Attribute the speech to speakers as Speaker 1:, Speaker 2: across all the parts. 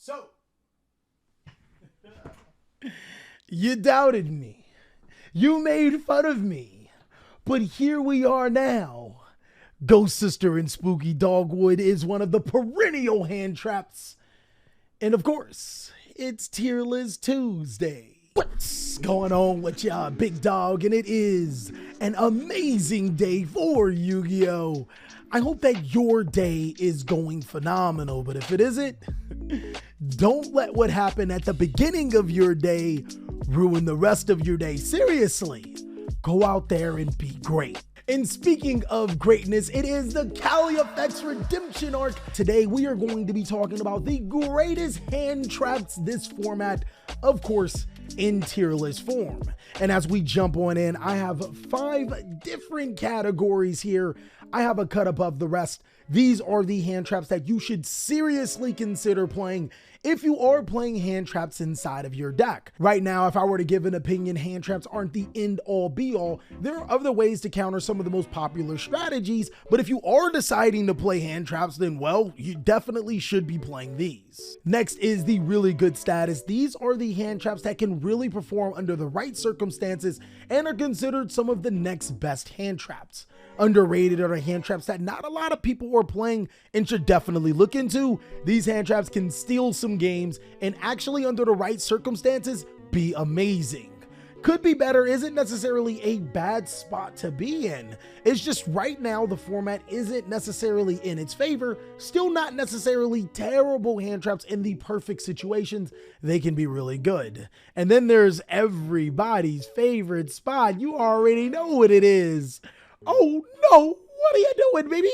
Speaker 1: So, you doubted me. You made fun of me. But here we are now. Ghost Sister and Spooky Dogwood is one of the perennial hand traps. And of course, it's Tier List Tuesday. What's going on with ya, big dog? And it is an amazing day for Yu-Gi-Oh! I hope that your day is going phenomenal, but if it isn't, don't let what happened at the beginning of your day ruin the rest of your day. Seriously, go out there and be great. And speaking of greatness, it is the TheCaliEffect's redemption arc. Today, we are going to be talking about the greatest hand traps this format, of course, in tier list form. And as we jump on in, I have 5 different categories here. I have a cut above the rest. These are the hand traps that you should seriously consider playing if you are playing hand traps inside of your deck. Right now, if I were to give an opinion, hand traps aren't the end all be all. There are other ways to counter some of the most popular strategies, but if you are deciding to play hand traps, then well, you definitely should be playing these. Next is the really good status. These are the hand traps that can really perform under the right circumstances and are considered some of the next best hand traps. Underrated are the hand traps that not a lot of people are playing and should definitely look into. These hand traps can steal some games and actually, under the right circumstances, be amazing. Could be better isn't necessarily a bad spot to be in. It's just right now the format isn't necessarily in its favor. Still not necessarily terrible hand traps. In the perfect situations, they can be really good. And then there's everybody's favorite spot. You already know what it is. Oh no, what are you doing, baby?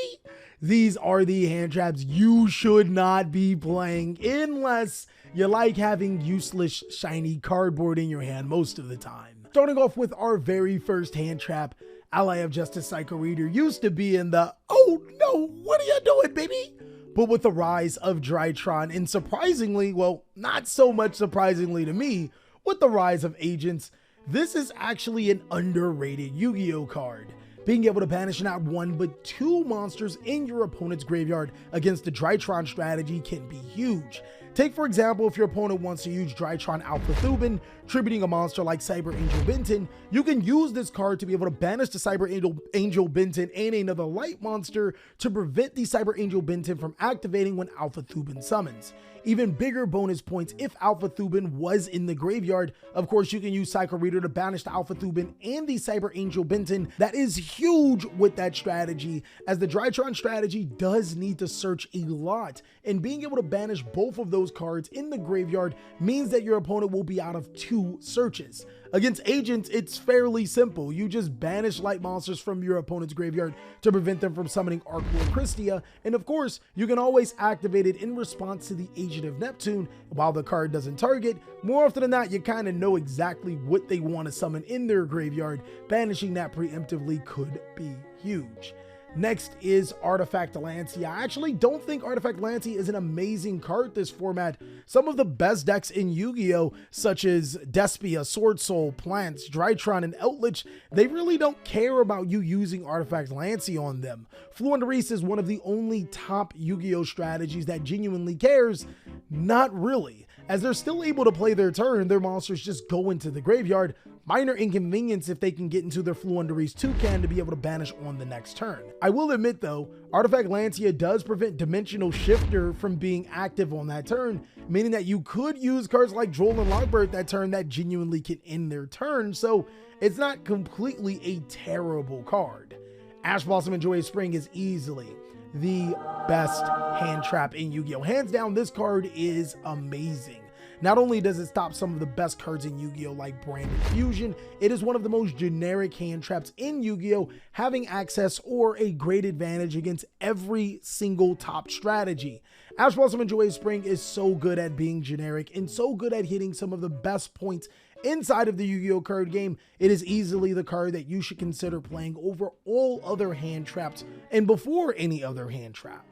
Speaker 1: These are the hand traps you should not be playing unless you like having useless shiny cardboard in your hand most of the time. Starting off with our very first hand trap, Ally of Justice Psycho Reader used to be in the, oh no, what are you doing, baby? But with the rise of Drytron and surprisingly, well, not so much surprisingly to me, with the rise of Agents, this is actually an underrated Yu-Gi-Oh card. Being able to banish not 1 but 2 monsters in your opponent's graveyard against the Drytron strategy can be huge. Take for example, if your opponent wants to use Drytron Alpha Thubin, tributing a monster like Cyber Angel Benton, you can use this card to be able to banish the Cyber Angel Benton and another light monster to prevent the Cyber Angel Benton from activating when Alpha Thubin summons. Even bigger bonus points if Alpha Thubin was in the graveyard. Of course, you can use Psycho Reader to banish the Alpha Thubin and the Cyber Angel Benton. That is huge with that strategy, as the Drytron strategy does need to search a lot, and being able to banish both of those cards in the graveyard means that your opponent will be out of 2 searches. Against Agents, it's fairly simple. You just banish light monsters from your opponent's graveyard to prevent them from summoning Arc Lord Christia, and of course, you can always activate it in response to the Agent of Neptune while the card doesn't target. More often than not, you kind of know exactly what they want to summon in their graveyard. Banishing that preemptively could be huge. Next is Artifact Lancea. I actually don't think Artifact Lancea is an amazing card this format. Some of the best decks in Yu-Gi-Oh, such as Despia, Swordsoul, Plants, Drytron, and Eldritch, they really don't care about you using Artifact Lancea on them. Fluenderease is one of the only top Yu-Gi-Oh strategies that genuinely cares. Not really, as they're still able to play their turn. Their monsters just go into the graveyard. Minor inconvenience if they can get into their Fluenderease toucan to be able to banish on the next turn. I will admit though, Artifact Lancea does prevent Dimensional Shifter from being active on that turn, meaning that you could use cards like Droll and Lockbird that turn that genuinely can end their turn, so it's not completely a terrible card. Ash Blossom and Joyous Spring is easily the best hand trap in Yu-Gi-Oh! Hands down, this card is amazing. Not only does it stop some of the best cards in Yu-Gi-Oh! Like Branded Fusion, it is one of the most generic hand traps in Yu-Gi-Oh! Having access or a great advantage against every single top strategy. Ash Blossom and Joyous Spring is so good at being generic and so good at hitting some of the best points inside of the Yu-Gi-Oh! Card game. It is easily the card that you should consider playing over all other hand traps and before any other hand trap.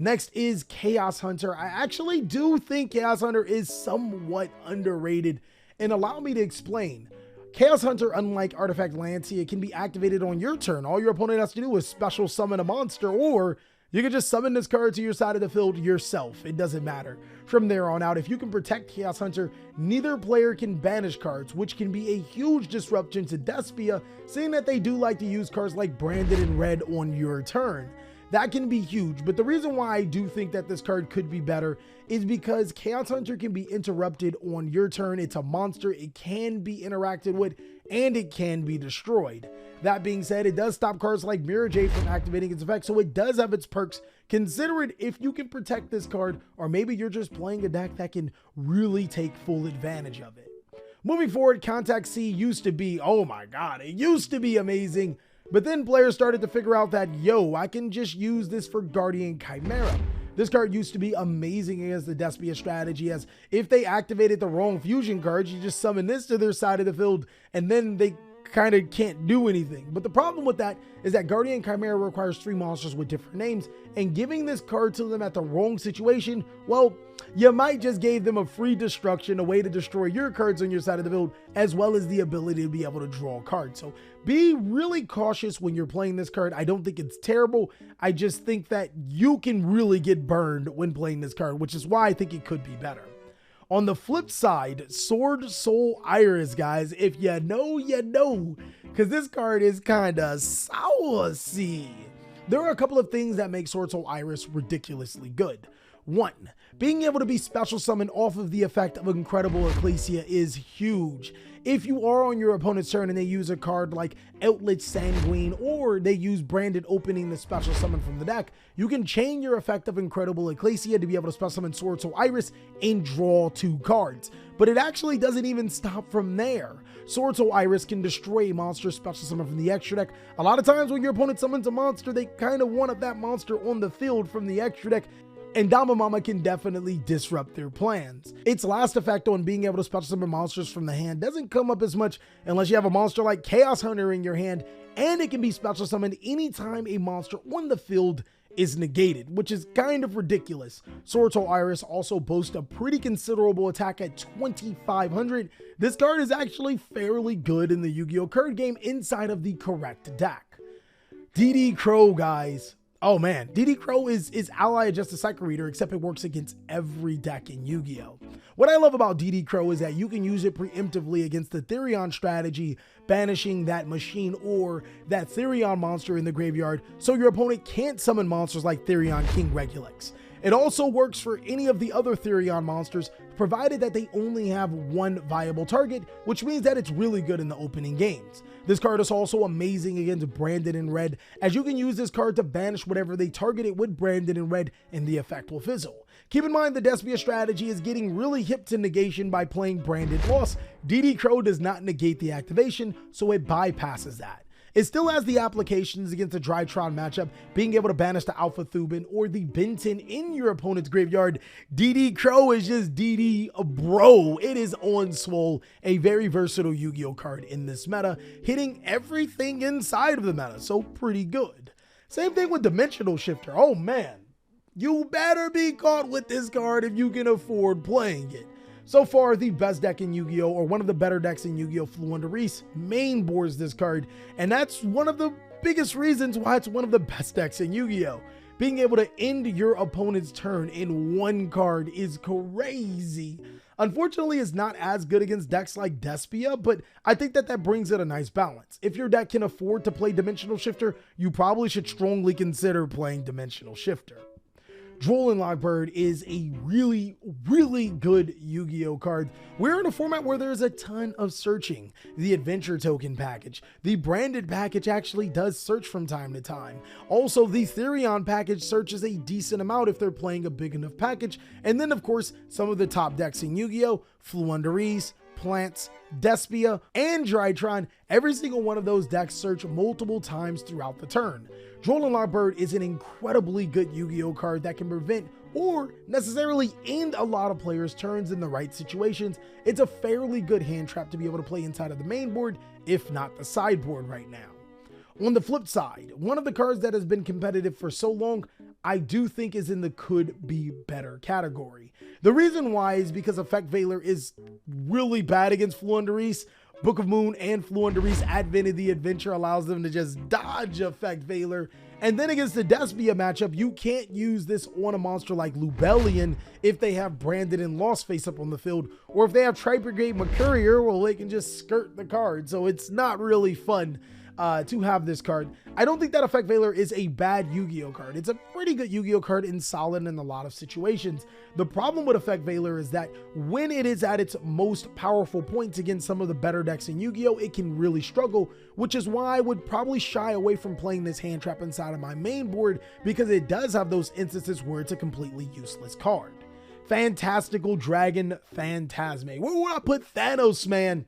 Speaker 1: Next is Chaos Hunter. I actually do think Chaos Hunter is somewhat underrated, and allow me to explain. Chaos Hunter, unlike Artifact Lancea, can be activated on your turn. All your opponent has to do is special summon a monster or You can just summon this card to your side of the field yourself. It doesn't matter. From there on out, if you can protect Chaos Hunter, neither player can banish cards, which can be a huge disruption to Despia, seeing that they do like to use cards like Branded in red on your turn. That can be huge, but the reason why I do think that this card could be better is because Chaos Hunter can be interrupted on your turn. It's a monster, it can be interacted with, and it can be destroyed. That being said, it does stop cards like Mirror Jade from activating its effect, so it does have its perks. Consider it if you can protect this card, or maybe you're just playing a deck that can really take full advantage of it. Moving forward, Contact C used to be, oh my god, it used to be amazing. But then players started to figure out that, yo, I can just use this for Guardian Chimera. This card used to be amazing against the Despia strategy, as if they activated the wrong fusion cards, you just summon this to their side of the field, and then they kind of can't do anything. But the problem with that is that Guardian Chimera requires 3 monsters with different names, and giving this card to them at the wrong situation, well, you might just gave them a free destruction, a way to destroy your cards on your side of the field, as well as the ability to be able to draw cards. So be really cautious when you're playing this card. I don't think it's terrible. I just think that you can really get burned when playing this card, which is why I think it could be better. On the flip side, Swordsoul Iris, guys, if you know, you know, because this card is kind of saucy. There are a couple of things that make Swordsoul Iris ridiculously good. 1, being able to be special summoned off of the effect of Incredible Ecclesia is huge. If you are on your opponent's turn and they use a card like Outlet Sanguine, or they use Branded opening the special summon from the deck, you can chain your effect of Incredible Ecclesia to be able to special summon Swordsoul Iris and draw 2 cards. But it actually doesn't even stop from there. Swordsoul Iris can destroy a monster special summon from the extra deck. A lot of times when your opponent summons a monster, they kind of wanted that monster on the field from the extra deck, and Damamama can definitely disrupt their plans. Its last effect on being able to special summon monsters from the hand doesn't come up as much unless you have a monster like Chaos Hunter in your hand, and it can be special summoned anytime a monster on the field is negated, which is kind of ridiculous. Swordsoul Iris also boasts a pretty considerable attack at 2500. This card is actually fairly good in the Yu-Gi-Oh card game inside of the correct deck. DD Crow, guys. Oh man, DD Crow is ally adjusted Cycle Reader, except it works against every deck in Yu-Gi-Oh! What I love about DD Crow is that you can use it preemptively against the Therion strategy, banishing that machine or that Therion monster in the graveyard, so your opponent can't summon monsters like Therion King Regulix. It also works for any of the other Therion monsters, provided that they only have 1 viable target, which means that it's really good in the opening games. This card is also amazing against Branded in red, as you can use this card to banish whatever they target it with Branded in red, and the effect will fizzle. Keep in mind the Despia strategy is getting really hip to negation by playing Branded Loss. DD Crow does not negate the activation, so it bypasses that. It still has the applications against the Drytron matchup, being able to banish the Alpha Thubin or the Benton in your opponent's graveyard. DD Crow is just DD bro. It is on Swole, a very versatile Yu-Gi-Oh card in this meta, hitting everything inside of the meta, so pretty good. Same thing with Dimensional Shifter. Oh man, you better be caught with this card if you can afford playing it. So far, the best deck in Yu-Gi-Oh, or one of the better decks in Yu-Gi-Oh, Fluundereese, main boards this card, and that's one of the biggest reasons why it's one of the best decks in Yu-Gi-Oh. Being able to end your opponent's turn in 1 card is crazy. Unfortunately, it's not as good against decks like Despia, but I think that brings it a nice balance. If your deck can afford to play Dimensional Shifter, you probably should strongly consider playing Dimensional Shifter. Droll and Lockbird is a really, really good Yu-Gi-Oh card. We're in a format where there's a ton of searching. The Adventure Token package. The Branded package actually does search from time to time. Also, the Therion package searches a decent amount if they're playing a big enough package. And then, of course, some of the top decks in Yu-Gi-Oh! Fluundereese, Plants, Despia, and Drytron, every single one of those decks search multiple times throughout the turn. Droll and Lockbird is an incredibly good Yu-Gi-Oh card that can prevent or necessarily end a lot of players' turns in the right situations. It's a fairly good hand trap to be able to play inside of the main board, if not the sideboard right now. On the flip side, one of the cards that has been competitive for so long, I do think is in the could be better category. The reason why is because Effect Veiler is really bad against Fluundereese. Book of Moon and Fluundereese Advent of the Adventure allows them to just dodge Effect Veiler, And then against the Despia matchup, you can't use this on a monster like Lubellion if they have Branded and Lost face up on the field, or if they have Tribrigade Mercurier, well, they can just skirt the card. So it's not really fun to have this card. I don't think that Effect Veiler is a bad Yu-Gi-Oh card. It's a pretty good Yu-Gi-Oh card and solid in a lot of situations. The problem with Effect Veiler is that when it is at its most powerful points against some of the better decks in Yu-Gi-Oh, it can really struggle, which is why I would probably shy away from playing this hand trap inside of my main board, because it does have those instances where it's a completely useless card. Fantastical Dragon Phantasme. Where would I put Thanos, man?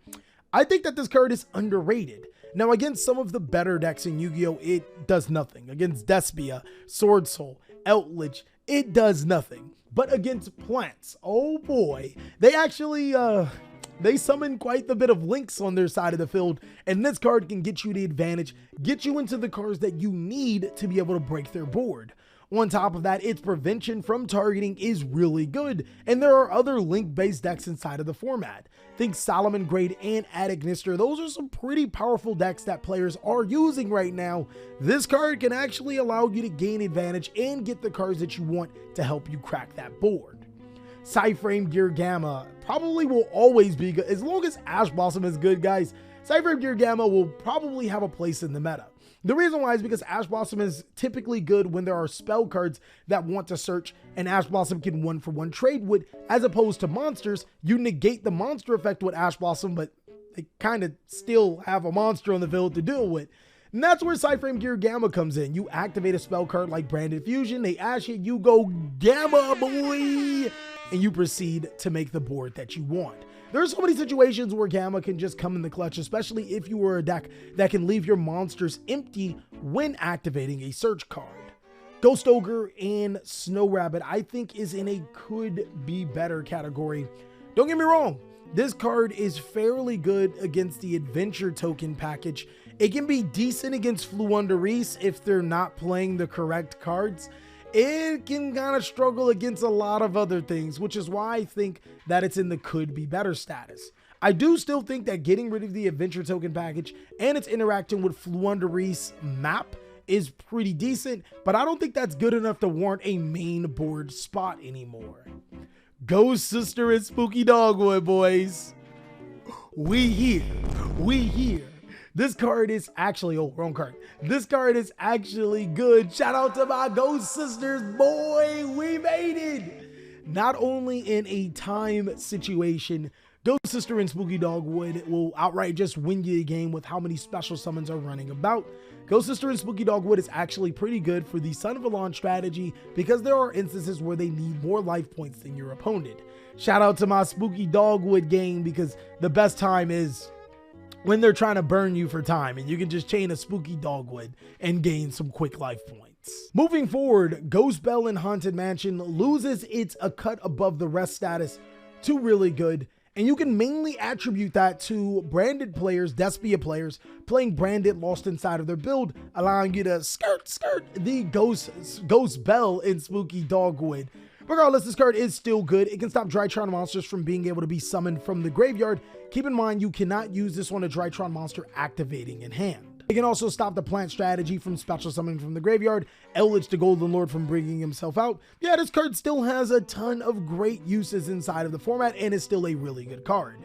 Speaker 1: I think that this card is underrated. Now, against some of the better decks in Yu-Gi-Oh, it does nothing. Against Despia, Swordsoul, Eldritch, it does nothing. But against plants, oh boy, they actually, they summon quite a bit of links on their side of the field, and this card can get you the advantage, get you into the cards that you need to be able to break their board. On top of that, its prevention from targeting is really good, and there are other link-based decks inside of the format. Think Solomon Grade and Adagnister. Those are some pretty powerful decks that players are using right now. This card can actually allow you to gain advantage and get the cards that you want to help you crack that board. Psyframe Gear Gamma probably will always be good. As long as Ash Blossom is good, guys, Psyframe Gear Gamma will probably have a place in the meta. The reason why is because Ash Blossom is typically good when there are spell cards that want to search, and Ash Blossom can 1-for-1 trade with, as opposed to monsters. You negate the monster effect with Ash Blossom, but they kind of still have a monster on the field to deal with. And that's where Psyframe Gear Gamma comes in. You activate a spell card like Branded Fusion, they ash it, you go Gamma, boy! And you proceed to make the board that you want. There are so many situations where Gamma can just come in the clutch, especially if you were a deck that can leave your monsters empty when activating a search card. Ghost Ogre and Snow Rabbit, I think, is in a could be better category. Don't get me wrong, this card is fairly good against the Adventure Token package. It can be decent against Fluundereese if they're not playing the correct cards. It can kind of struggle against a lot of other things, which is why I think that it's in the could be better status. I do still think that getting rid of the Adventure Token package and its interaction with Fluundereese map is pretty decent, but I don't think that's good enough to warrant a main board spot anymore. Ghost Sister and Spooky Dogwood, boys. We here. This card is actually, oh, wrong card. This card is actually good. Shout out to my Ghost Sisters, boy, we made it. Not only in a time situation, Ghost Sister and Spooky Dogwood will outright just win you the game with how many special summons are running about. Ghost Sister and Spooky Dogwood is actually pretty good for the Son of Elon strategy because there are instances where they need more life points than your opponent. Shout out to my Spooky Dogwood game because the best time is when they're trying to burn you for time, and you can just chain a Spooky Dogwood and gain some quick life points. Moving forward, Ghost Bell in Haunted Mansion loses its a cut above the rest status to really good, and you can mainly attribute that to branded players, Despia players, playing branded Lost inside of their build, allowing you to skirt the Ghost Bell in Spooky Dogwood. Regardless, this card is still good. It can stop Drytron monsters from being able to be summoned from the graveyard. Keep in mind, you cannot use this on a Drytron monster activating in hand. It can also stop the plant strategy from special summoning from the graveyard, Eldritch the Golden Lord from bringing himself out. Yeah, this card still has a ton of great uses inside of the format and is still a really good card.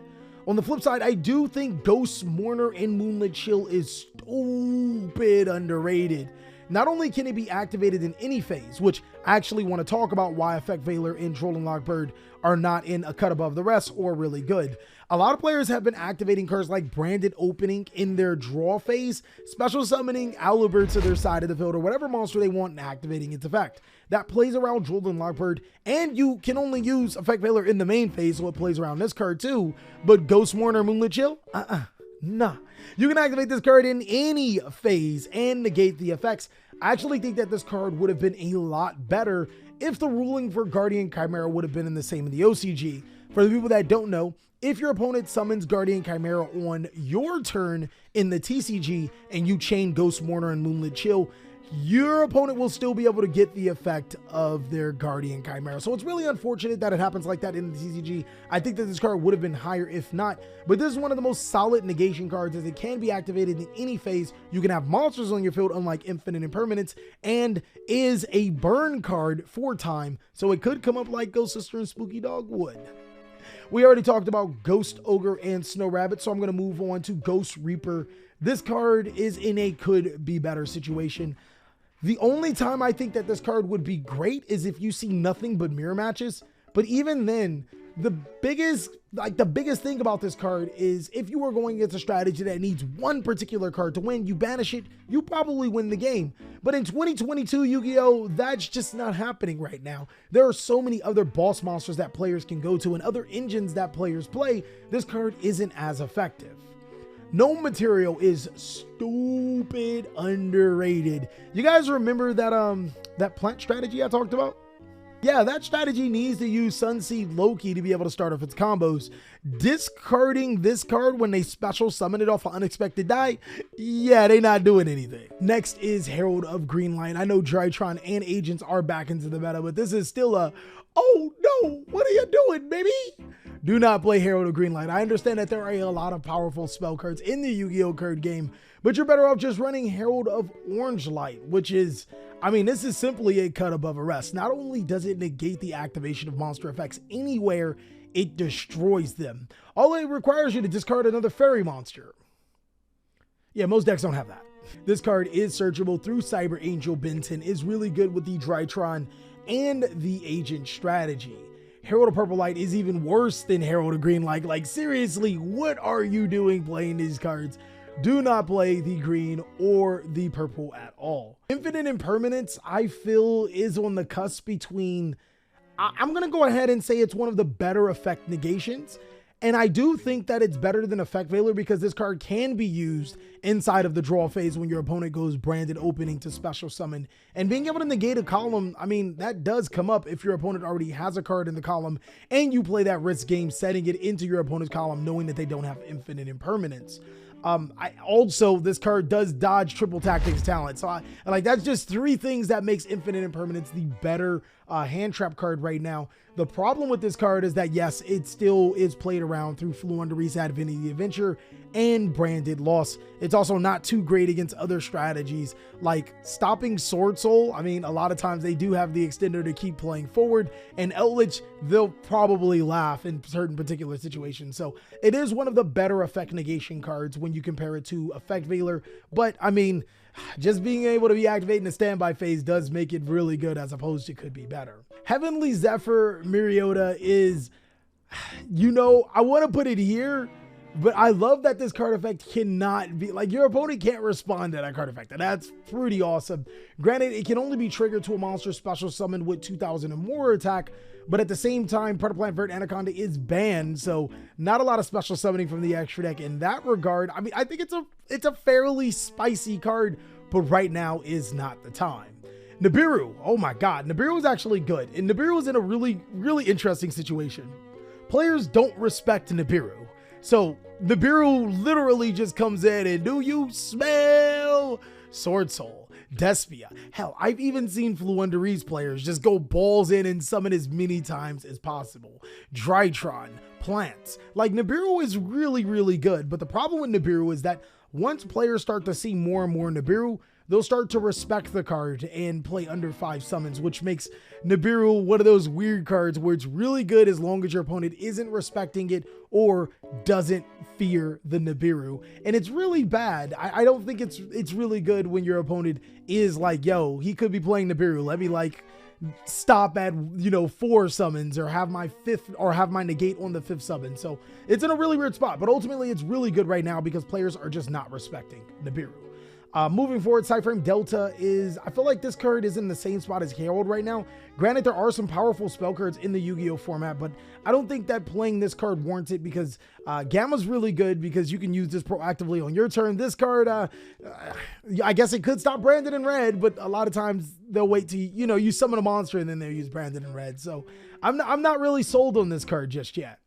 Speaker 1: On the flip side, I do think Ghost Mourner and Moonlit Chill is stupid underrated. Not only can it be activated in any phase, which I actually want to talk about why Effect Veiler and Droll and Lockbird are not in a cut above the rest or really good. A lot of players have been activating cards like Branded Opening in their draw phase, special summoning Owlbird to their side of the field or whatever monster they want and activating its effect. That plays around Droll and Lockbird, and you can only use Effect Veiler in the main phase, so it plays around this card too. But Ghost Mourner, Moonlit Chill? Nah. You can activate this card in any phase and negate the effects. I actually think that this card would have been a lot better if the ruling for Guardian Chimera would have been in the same in the OCG. For the people that don't know, if your opponent summons Guardian Chimera on your turn in the TCG and you chain Ghost Mourner and Moonlit Chill, your opponent will still be able to get the effect of their Guardian Chimera. So it's really unfortunate that it happens like that in the TCG. I think that this card would have been higher if not, but this is one of the most solid negation cards as it can be activated in any phase. You can have monsters on your field unlike Infinite Impermanence, and is a burn card for time, so it could come up like Ghost Sister and Spooky Dog would. We already talked about Ghost Ogre and Snow Rabbit, so I'm going to move on to Ghost Reaper. This card is in a could be better situation. The only time I think that this card would be great is if you see nothing but mirror matches. But even then, the biggest thing about this card is if you are going against a strategy that needs one particular card to win, you banish it, you probably win the game. But in 2022 Yu-Gi-Oh, that's just not happening right now. There are so many other boss monsters that players can go to and other engines that players play. This card isn't as effective. Gnome material is stupid underrated. You guys remember that plant strategy I talked about? Yeah, that strategy needs to use Sunseed Loki to be able to start off its combos. Discarding this card when they special summon it off an unexpected die, yeah, they not doing anything. Next is Herald of Greenlight. I know Drytron and Agents are back into the meta, but this is still a, oh no, what are you doing, baby? Do not play Herald of Greenlight. I understand that there are a lot of powerful spell cards in the Yu-Gi-Oh card game, but you're better off just running Herald of Orange Light, which is, I mean, this is simply a cut above arrest. Not only does it negate the activation of monster effects anywhere, it destroys them. All it requires you to discard another fairy monster. Yeah, most decks don't have that. This card is searchable through Cyber Angel Benton, is really good with the Drytron and the Agent strategy. Herald of Purple Light is even worse than Herald of Green Light. Like, seriously, what are you doing playing these cards? Do not play the green or the purple at all. Infinite Impermanence, I feel, is on the cusp between, I'm going to go ahead and say it's one of the better effect negations. And I do think that it's better than Effect Veiler because this card can be used inside of the draw phase when your opponent goes Branded Opening to special summon. And being able to negate a column, I mean, that does come up if your opponent already has a card in the column and you play that risk game setting it into your opponent's column knowing that they don't have Infinite Impermanence. This card does dodge triple tactics talent. So that's just three things that makes Infinite Impermanence the better hand trap card right now. The problem with this card is that, yes, it still is played around through Flew Under Reset, Vinny the Adventure, and Branded Loss. It's also not too great against other strategies like stopping Swordsoul. I mean, a lot of times they do have the extender to keep playing forward, and Eldritch, they'll probably laugh in certain particular situations. So it is one of the better effect negation cards when you compare it to Effect Veiler. But I mean, just being able to be activating the standby phase does make it really good as opposed to could be better. Heavenly Zephyr Myriota is, you know, I want to put it here, but I love that this card effect cannot be, like, your opponent can't respond to that card effect, and that's pretty awesome. Granted, it can only be triggered to a monster special summoned with 2,000 or more attack, but at the same time, Predaplant Vert Anaconda is banned, so not a lot of special summoning from the extra deck in that regard. I mean, I think it's a fairly spicy card, but right now is not the time. Nibiru, oh my god, Nibiru is actually good, and Nibiru is in a really, really interesting situation. Players don't respect Nibiru, so Nibiru literally just comes in and, do you smell Swordsoul? Despia. Hell, I've even seen Flew Under Reese players just go balls in and summon as many times as possible. Drytron, plants. Like, Nibiru is really, really good, but the problem with Nibiru is that once players start to see more and more Nibiru, they'll start to respect the card and play under 5 summons, which makes Nibiru one of those weird cards where it's really good as long as your opponent isn't respecting it or doesn't fear the Nibiru. And it's really bad. I don't think it's really good when your opponent is like, yo, he could be playing Nibiru. Let me, like, stop at, you know, 4 summons or have my 5th or have my negate on the 5th summon. So it's in a really weird spot, but ultimately it's really good right now because players are just not respecting Nibiru. Moving forward, Cyframe Delta is, I feel like this card is in the same spot as Herald right now. Granted, there are some powerful spell cards in the Yu-Gi-Oh format, but I don't think that playing this card warrants it because Gamma's really good because you can use this proactively on your turn. This card, I guess it could stop Branded in red, but a lot of times they'll wait to, you know, you summon a monster and then they'll use Branded in red. So I'm not really sold on this card just yet.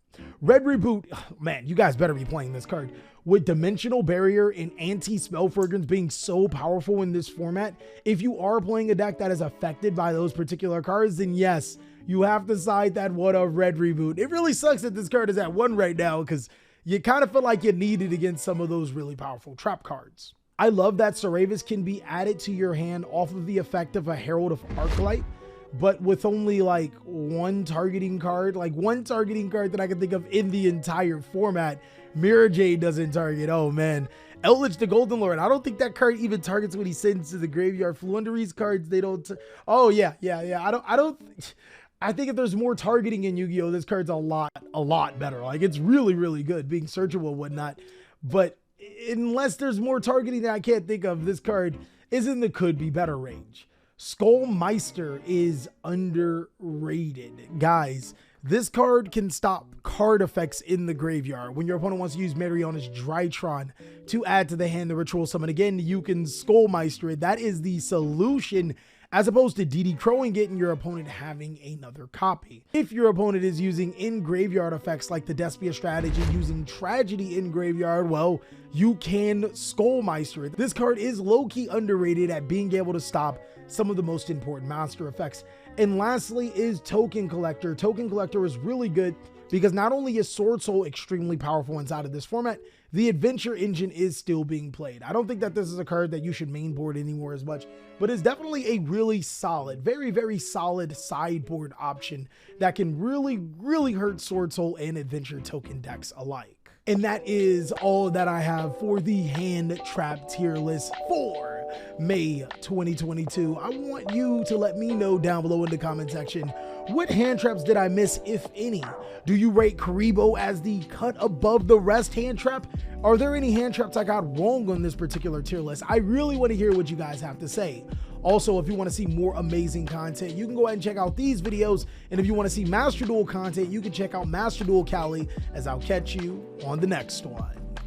Speaker 1: Red Reboot, man, you guys better be playing this card. With Dimensional Barrier and Anti-Spell Fragrance being so powerful in this format, if you are playing a deck that is affected by those particular cards, then yes, you have to side that one of Red Reboot. It really sucks that this card is at 1 right now because you kind of feel like you need it against some of those really powerful trap cards. I love that Saravis can be added to your hand off of the effect of a Herald of Arclight, but with only like one targeting card that I can think of in the entire format. Mirror Jade doesn't target. Oh man. Eldritch the Golden Lord. I don't think that card even targets when he sends to the graveyard. Floowandereeze cards, they don't. Oh yeah. I think if there's more targeting in Yu-Gi-Oh, this card's a lot better. Like it's really good, being searchable and whatnot. But unless there's more targeting that I can't think of, this card is in the could be better range. Skull Meister is underrated. Guys, this card can stop card effects in the graveyard. When your opponent wants to use Mariana's Drytron to add to the hand the ritual summon again, you can Skull Meister it. That is the solution, as opposed to DD Crowing it and your opponent having another copy. If your opponent is using in-graveyard effects like the Despia strategy using Tragedy in graveyard, well, you can Skull Meister it. This card is low-key underrated at being able to stop some of the most important monster effects. And lastly is Token Collector. Token Collector is really good because not only is Swordsoul extremely powerful inside of this format, the Adventure Engine is still being played. I don't think that this is a card that you should mainboard anymore as much, but it's definitely a really solid, very solid sideboard option that can really hurt Swordsoul and Adventure Token decks alike. And that is all that I have for the hand trap tier list for May 2022. I want you to let me know down below in the comment section, what hand traps did I miss, if any? Do you rate Karibo as the cut above the rest hand trap? Are there any hand traps I got wrong on this particular tier list? I really want to hear what you guys have to say. Also, if you want to see more amazing content, you can go ahead and check out these videos. And if you want to see Master Duel content, you can check out Master Duel Cali, as I'll catch you on the next one.